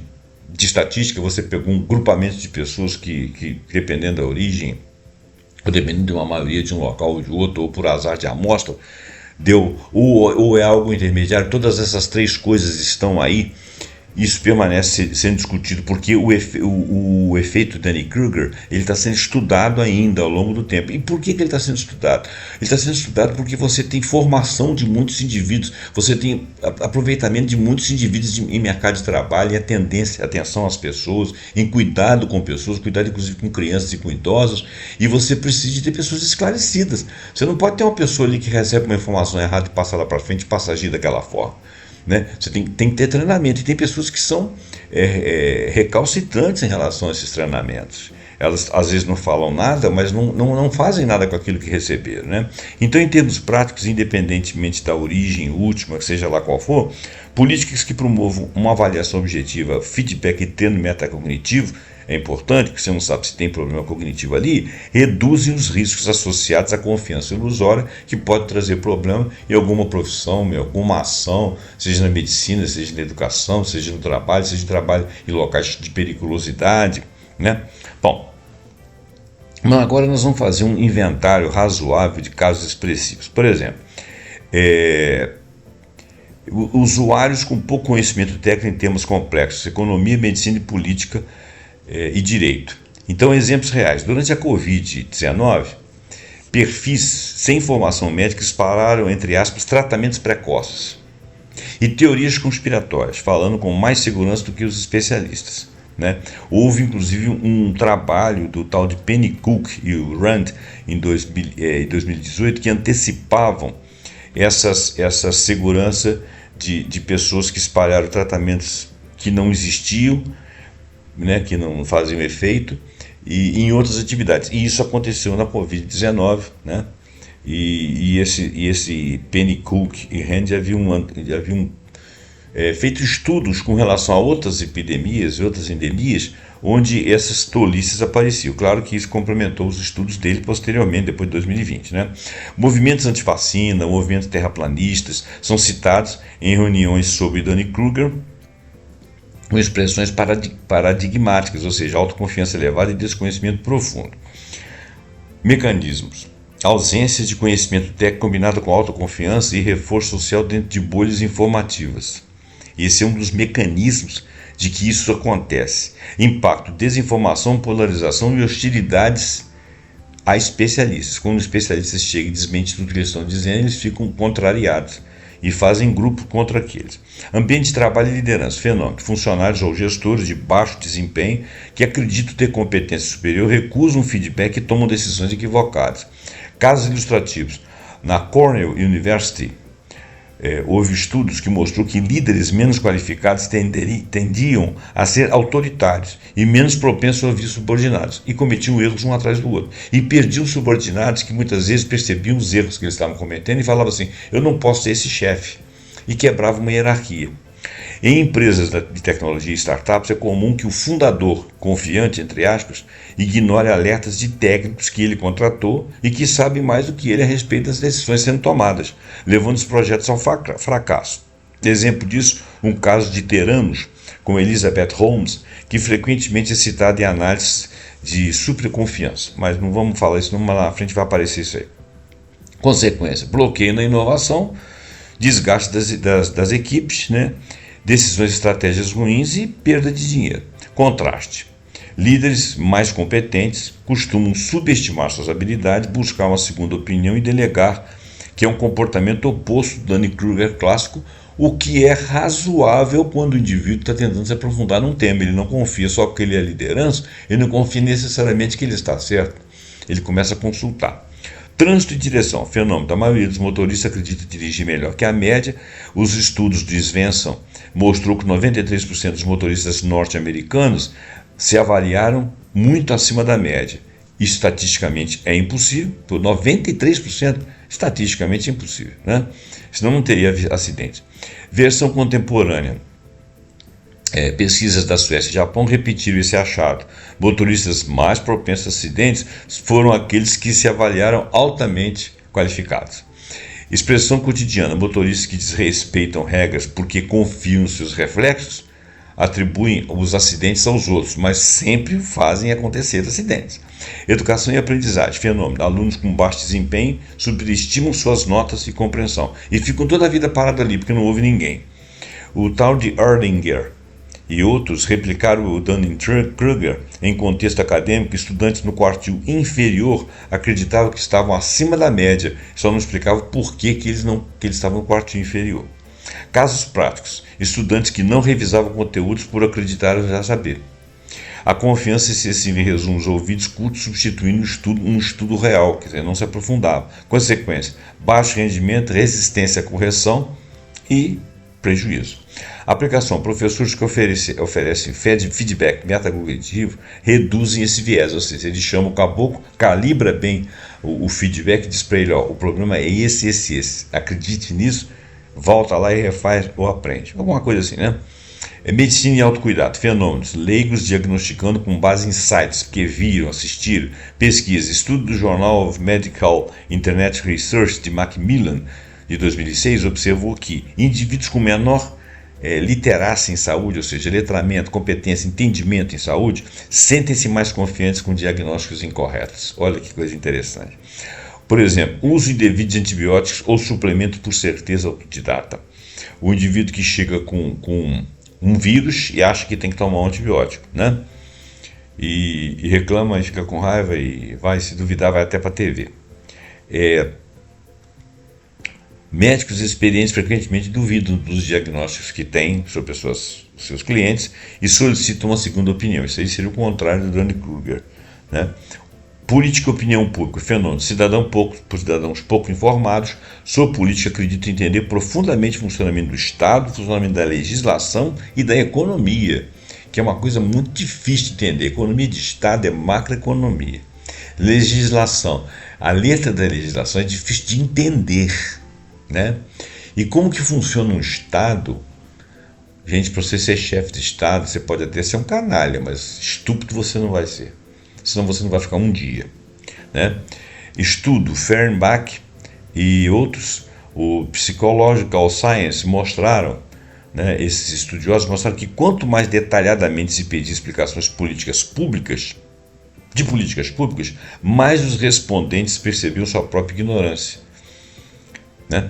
estatística, você pegou um grupamento de pessoas que dependendo da origem, ou dependendo de uma maioria de um local ou de outro, ou por azar de amostra, ou é algo intermediário. Todas essas três coisas estão aí. Isso permanece sendo discutido porque o efeito Dunning-Kruger ele está sendo estudado ainda ao longo do tempo. E por que ele está sendo estudado? Ele está sendo estudado porque você tem formação de muitos indivíduos, você tem aproveitamento de muitos indivíduos em mercado de trabalho, em atenção às pessoas, em cuidado com pessoas, cuidado inclusive com crianças e com idosos, e você precisa de ter pessoas esclarecidas. Você não pode ter uma pessoa ali que recebe uma informação errada e passa lá para frente e passa a agir daquela forma. Né? Você tem que ter treinamento, e tem pessoas que são recalcitrantes em relação a esses treinamentos. Elas às vezes não falam nada, mas não fazem nada com aquilo que receberam. Né? Então, em termos práticos, independentemente da origem última, seja lá qual for, políticas que promovam uma avaliação objetiva, feedback e treino metacognitivo, é importante, porque você não sabe se tem problema cognitivo ali, reduzem os riscos associados à confiança ilusória, que pode trazer problema em alguma profissão, em alguma ação, seja na medicina, seja na educação, seja no trabalho, seja no trabalho em locais de periculosidade. Né? Bom, mas agora nós vamos fazer um inventário razoável de casos expressivos. Por exemplo, usuários com pouco conhecimento técnico em temas complexos, economia, medicina e política e direito. Então, exemplos reais. Durante a Covid-19, perfis sem formação médica dispararam, entre aspas, tratamentos precoces e teorias conspiratórias, falando com mais segurança do que os especialistas. Né? Houve inclusive um trabalho do tal de Penny Cook e o Rand em 2018 que antecipavam essa segurança de pessoas que espalharam tratamentos que não existiam, né, que não faziam efeito, e em outras atividades. E isso aconteceu na Covid-19, né? E esse Penny Cook e Rand já haviam feito estudos com relação a outras epidemias e outras endemias, onde essas tolices apareciam. Claro que isso complementou os estudos dele posteriormente, depois de 2020. Né? Movimentos antivacina, movimentos terraplanistas são citados em reuniões sobre Dunning-Kruger, com expressões paradigmáticas, ou seja, autoconfiança elevada e desconhecimento profundo. Mecanismos: ausência de conhecimento técnico combinado com autoconfiança e reforço social dentro de bolhas informativas. Esse é um dos mecanismos de que isso acontece. Impacto: desinformação, polarização e hostilidades a especialistas. Quando os especialistas chegam e desmentem tudo que eles estão dizendo, eles ficam contrariados e fazem grupo contra aqueles. Ambiente de trabalho e liderança. Fenômeno: funcionários ou gestores de baixo desempenho que acreditam ter competência superior recusam feedback e tomam decisões equivocadas. Casos ilustrativos: na Cornell University, houve estudos que mostrou que líderes menos qualificados tendiam a ser autoritários e menos propensos a ouvir subordinados, e cometiam erros um atrás do outro. E perdiam subordinados que muitas vezes percebiam os erros que eles estavam cometendo e falavam assim: eu não posso ser esse chefe, e quebravam uma hierarquia. Em empresas de tecnologia e startups é comum que o fundador, confiante, entre aspas, ignore alertas de técnicos que ele contratou e que sabem mais do que ele a respeito das decisões sendo tomadas, levando os projetos ao fracasso. Exemplo disso, um caso de Teranos, como Elizabeth Holmes, que frequentemente é citada em análises de superconfiança. Mas não vamos falar isso, não, mas lá na frente vai aparecer isso aí. Consequência, bloqueio na inovação, desgaste das equipes, né? Decisões e estratégias ruins e perda de dinheiro. Contraste. Líderes mais competentes costumam subestimar suas habilidades, buscar uma segunda opinião e delegar, que é um comportamento oposto do Dunning-Kruger clássico, o que é razoável quando o indivíduo está tentando se aprofundar num tema. Ele não confia só porque ele é liderança, ele não confia necessariamente que ele está certo. Ele começa a consultar. Trânsito e direção, fenômeno da maioria dos motoristas acredita dirigir melhor que a média. Os estudos do Svensson mostrou que 93% dos motoristas norte-americanos se avaliaram muito acima da média. Estatisticamente é impossível, por 93%, estatisticamente é impossível, né? Senão não teria acidentes. Versão contemporânea. Pesquisas da Suécia e Japão repetiram esse achado. Motoristas mais propensos a acidentes foram aqueles que se avaliaram altamente qualificados. Expressão cotidiana: motoristas que desrespeitam regras porque confiam nos seus reflexos atribuem os acidentes aos outros, mas sempre fazem acontecer acidentes. Educação e aprendizagem, fenômeno: alunos com baixo desempenho superestimam suas notas e compreensão e ficam toda a vida parados ali porque não houve ninguém. O tal de Erlanger e outros replicaram o Dunning-Kruger em contexto acadêmico. Estudantes no quartil inferior acreditavam que estavam acima da média, só não explicavam por que eles estavam no quartil inferior. Casos práticos: estudantes que não revisavam conteúdos por acreditarem já saber. A confiança excessiva em resumos ouvidos cultos substituindo um estudo real, quer dizer, não se aprofundava. Consequência: baixo rendimento, resistência à correção e prejuízo. Aplicação: professores que oferecem feedback metacognitivo reduzem esse viés, ou seja, eles chamam o caboclo, calibra bem o feedback e diz para ele: o problema é esse, acredite nisso, volta lá e refaz ou aprende. Alguma coisa assim, né? Medicina e autocuidado, fenômenos: leigos diagnosticando com base em sites que viram, assistiram, pesquisa. Estudo do Journal of Medical Internet Research de Macmillan, de 2006, observou que indivíduos com menor literacia em saúde, ou seja, letramento, competência, entendimento em saúde, sentem-se mais confiantes com diagnósticos incorretos. Olha que coisa interessante. Por exemplo, uso indevido de antibióticos ou suplemento por certeza autodidata. O indivíduo que chega com um vírus e acha que tem que tomar um antibiótico, né? E reclama, e fica com raiva e vai, se duvidar, vai até para a TV. Médicos experientes frequentemente duvidam dos diagnósticos que têm sobre seus clientes e solicitam uma segunda opinião. Isso aí seria o contrário do Dunning-Kruger, né? Política e opinião pública, fenômeno: cidadãos pouco informados sobre política acreditam entender profundamente o funcionamento do Estado, o funcionamento da legislação e da economia, que é uma coisa muito difícil de entender. Economia de Estado é macroeconomia. Legislação: a letra da legislação é difícil de entender, né? E como que funciona um Estado? Gente, para você ser chefe de Estado, você pode até ser um canalha, mas estúpido você não vai ser. Senão você não vai ficar um dia, né? Estudo, Fernbach e outros, o Psychological Science mostraram, né, esses estudiosos mostraram que quanto mais detalhadamente se pedir explicações de políticas públicas, mais os respondentes percebiam sua própria ignorância, né?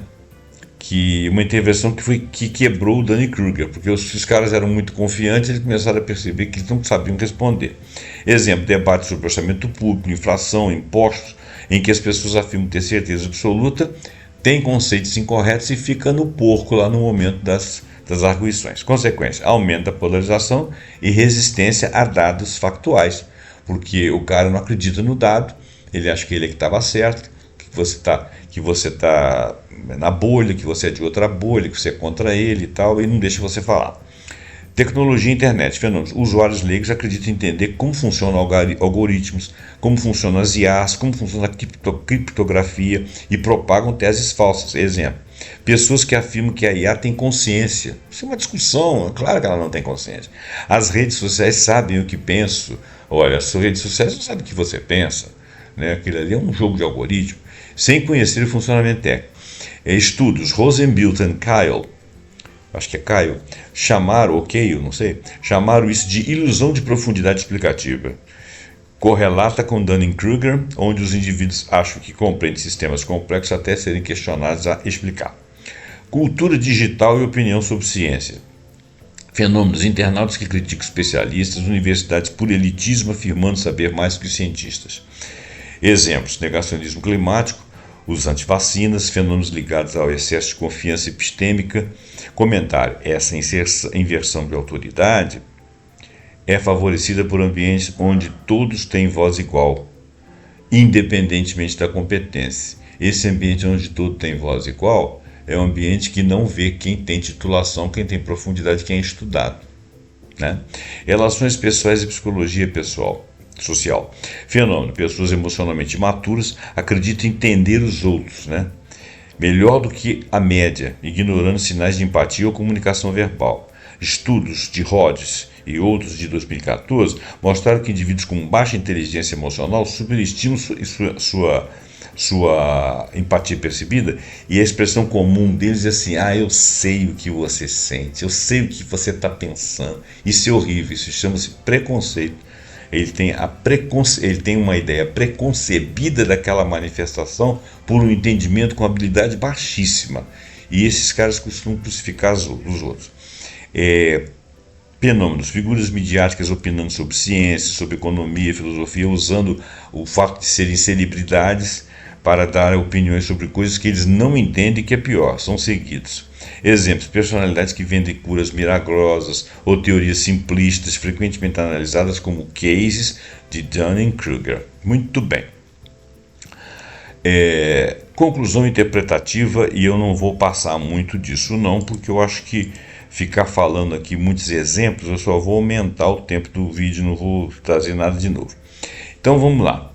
Que uma intervenção que quebrou o Dunning-Kruger, porque os caras eram muito confiantes, eles começaram a perceber que eles não sabiam responder. Exemplo: debate sobre orçamento público, inflação, impostos, em que as pessoas afirmam ter certeza absoluta, têm conceitos incorretos e fica no porco lá no momento das arguições. Consequência: aumento da polarização e resistência a dados factuais, porque o cara não acredita no dado, ele acha que ele é que estava certo, que você está na bolha, que você é de outra bolha, que você é contra ele e tal, e não deixa você falar. Tecnologia e internet, fenômenos: usuários leigos acreditam entender como funcionam algoritmos, como funcionam as IAs, como funciona a criptografia e propagam teses falsas. Exemplo: pessoas que afirmam que a IA tem consciência. Isso é uma discussão, é claro que ela não tem consciência. As redes sociais sabem o que penso. Olha, as redes sociais não sabem o que você pensa, né? Aquilo ali é um jogo de algoritmo, sem conhecer o funcionamento técnico. Estudos, Rosenbilt e Kyle, acho que é Caio, chamaram, eu não sei, chamaram isso de ilusão de profundidade explicativa. Correlata com Dunning-Kruger, onde os indivíduos acham que compreendem sistemas complexos até serem questionados a explicar. Cultura digital e opinião sobre ciência. Fenômenos: internautas que criticam especialistas, universidades por elitismo afirmando saber mais que os cientistas. Exemplos: negacionismo climático, os antivacinas, fenômenos ligados ao excesso de confiança epistêmica. Comentário: essa inversão de autoridade é favorecida por ambientes onde todos têm voz igual, independentemente da competência. Esse ambiente onde todos têm voz igual é um ambiente que não vê quem tem titulação, quem tem profundidade, quem é estudado, né? Relações pessoais e psicologia social. Fenômeno: pessoas emocionalmente maturas acreditam entender os outros, né? Melhor do que a média, ignorando sinais de empatia ou comunicação verbal. Estudos de Rhodes e outros de 2014 mostraram que indivíduos com baixa inteligência emocional superestimam sua empatia percebida, e a expressão comum deles é assim: eu sei o que você sente, eu sei o que você está pensando. Isso é horrível, isso chama-se preconceito. Ele tem uma ideia preconcebida daquela manifestação por um entendimento com habilidade baixíssima, e esses caras costumam crucificar os outros. Fenômenos: figuras midiáticas opinando sobre ciência, sobre economia, filosofia, usando o fato de serem celebridades para dar opiniões sobre coisas que eles não entendem, que é pior, são seguidos. Exemplos: personalidades que vendem curas milagrosas ou teorias simplistas, frequentemente analisadas como cases de Dunning-Kruger. Muito bem. Conclusão interpretativa, e eu não vou passar muito disso não, porque eu acho que ficar falando aqui muitos exemplos, eu só vou aumentar o tempo do vídeo, não vou trazer nada de novo. Então vamos lá.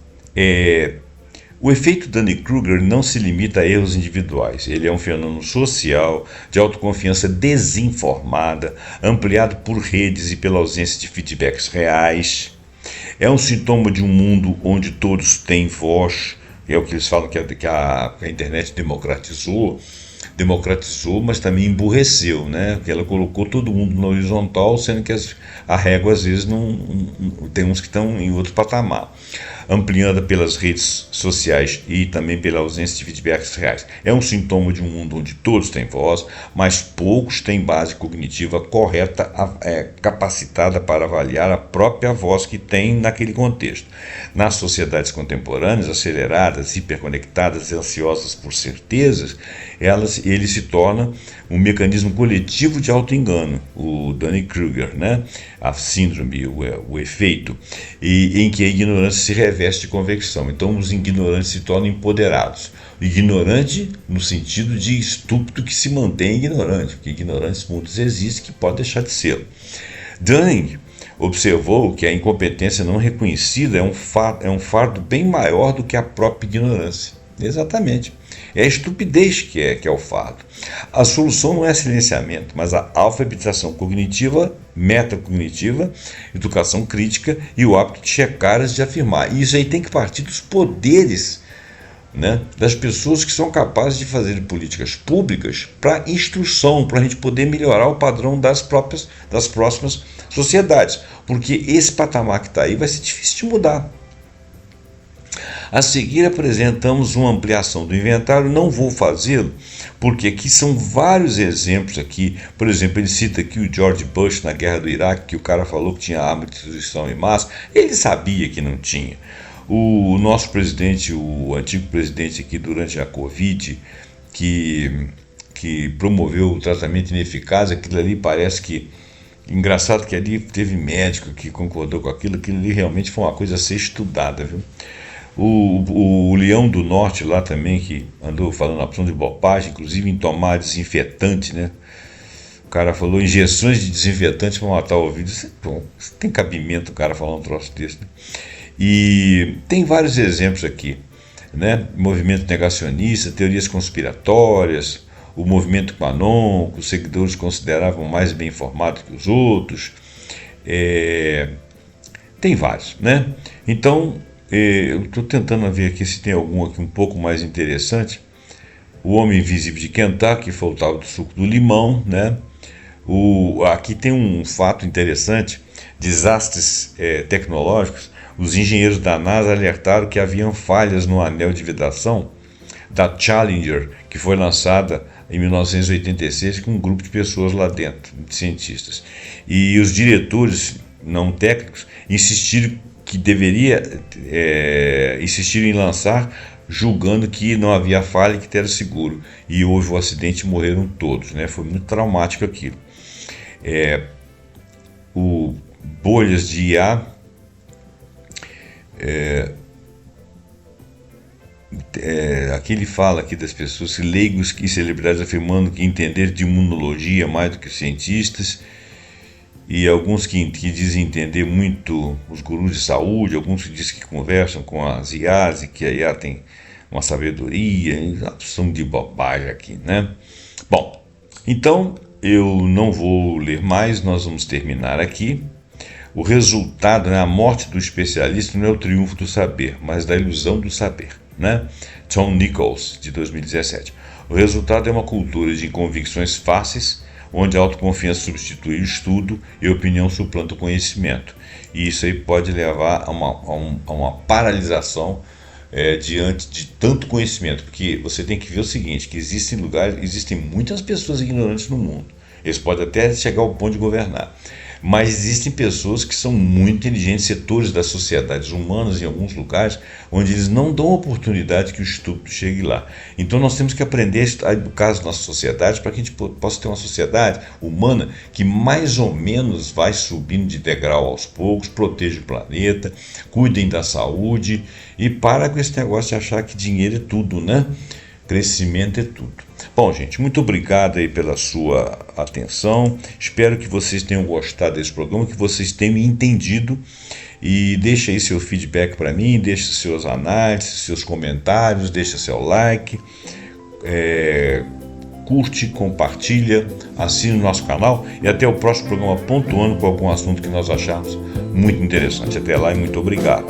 O efeito Dunning-Kruger não se limita a erros individuais. Ele é um fenômeno social, de autoconfiança desinformada, ampliado por redes e pela ausência de feedbacks reais. É um sintoma de um mundo onde todos têm voz. É o que eles falam que a internet democratizou, mas também emburreceu, né? Porque ela colocou todo mundo na horizontal, sendo que a régua às vezes tem uns que estão em outro patamar. Ampliada pelas redes sociais e também pela ausência de feedbacks reais. É um sintoma de um mundo onde todos têm voz, mas poucos têm base cognitiva correta, capacitada para avaliar a própria voz que tem naquele contexto. Nas sociedades contemporâneas, aceleradas, hiperconectadas e ansiosas por certezas, ele se torna um mecanismo coletivo de autoengano, o Dunning-Kruger, né? A síndrome, o efeito, em que a ignorância se reveste de convicção. Então os ignorantes se tornam empoderados. O ignorante no sentido de estúpido que se mantém ignorante, porque ignorantes muitos existem que pode deixar de ser. Dunning observou que a incompetência não reconhecida é um fardo bem maior do que a própria ignorância. Exatamente. É a estupidez que é o fardo. A solução não é silenciamento, mas a alfabetização cognitiva, metacognitiva, educação crítica e o hábito de checar antes de afirmar. E isso aí tem que partir dos poderes, né, das pessoas que são capazes de fazer políticas públicas para instrução, para a gente poder melhorar o padrão das próximas sociedades. Porque esse patamar que está aí vai ser difícil de mudar. A seguir apresentamos uma ampliação do inventário, não vou fazê-lo, porque aqui são vários exemplos aqui. Por exemplo, ele cita aqui o George Bush na guerra do Iraque, que o cara falou que tinha arma de destruição em massa, ele sabia que não tinha. O nosso presidente, o antigo presidente aqui durante a Covid, que promoveu o tratamento ineficaz, aquilo ali parece que... Engraçado que ali teve médico que concordou com aquilo ali realmente foi uma coisa a ser estudada, viu? O Leão do Norte lá também, que andou falando a opção de bobagem, inclusive em tomar desinfetante, né? O cara falou injeções de desinfetante para matar o vírus. Bom, tem cabimento o cara falar um troço desse, né? E tem vários exemplos aqui, né? Movimento negacionista, teorias conspiratórias, o movimento QAnon, que os seguidores consideravam mais bem informados que os outros. Tem vários, né? Então, eu estou tentando ver aqui se tem algum aqui um pouco mais interessante. O Homem Invisível de Kentucky, foi o tal do suco do limão, né? Aqui tem um fato interessante: desastres tecnológicos. Os engenheiros da NASA alertaram que haviam falhas no anel de vedação da Challenger, que foi lançada em 1986 com um grupo de pessoas lá dentro, de cientistas. E os diretores não técnicos insistiram que insistiram em lançar, julgando que não havia falha e que era seguro. E houve o acidente e morreram todos, né? Foi muito traumático aquilo. Bolhas de IA. Aqui ele fala aqui das pessoas, leigos e celebridades afirmando que entender de imunologia mais do que os cientistas, e alguns que dizem entender muito os gurus de saúde, alguns que dizem que conversam com as IAs e que a IA tem uma sabedoria, uma opção de bobagem aqui, né? Bom, então eu não vou ler mais, nós vamos terminar aqui. O resultado, né, a morte do especialista não é o triunfo do saber, mas da ilusão do saber, né? Tom Nichols, de 2017. O resultado é uma cultura de convicções fáceis, onde a autoconfiança substitui o estudo e a opinião suplanta o conhecimento. E isso aí pode levar a uma paralisação diante de tanto conhecimento, porque você tem que ver o seguinte, que existem muitas pessoas ignorantes no mundo. Eles podem até chegar ao ponto de governar. Mas existem pessoas que são muito inteligentes, setores das sociedades humanas em alguns lugares, onde eles não dão oportunidade que o estúpido chegue lá. Então nós temos que aprender a educar as nossas sociedades para que a gente possa ter uma sociedade humana que mais ou menos vai subindo de degrau aos poucos, proteja o planeta, cuidem da saúde e para com esse negócio de achar que dinheiro é tudo, né? Crescimento é tudo. Bom, gente, muito obrigado aí pela sua atenção. Espero que vocês tenham gostado desse programa, que vocês tenham entendido. E deixe aí seu feedback para mim, deixe suas análises, seus comentários, deixe seu like, curte, compartilha, assine o nosso canal e até o próximo programa pontuando com algum assunto que nós acharmos muito interessante. Até lá e muito obrigado.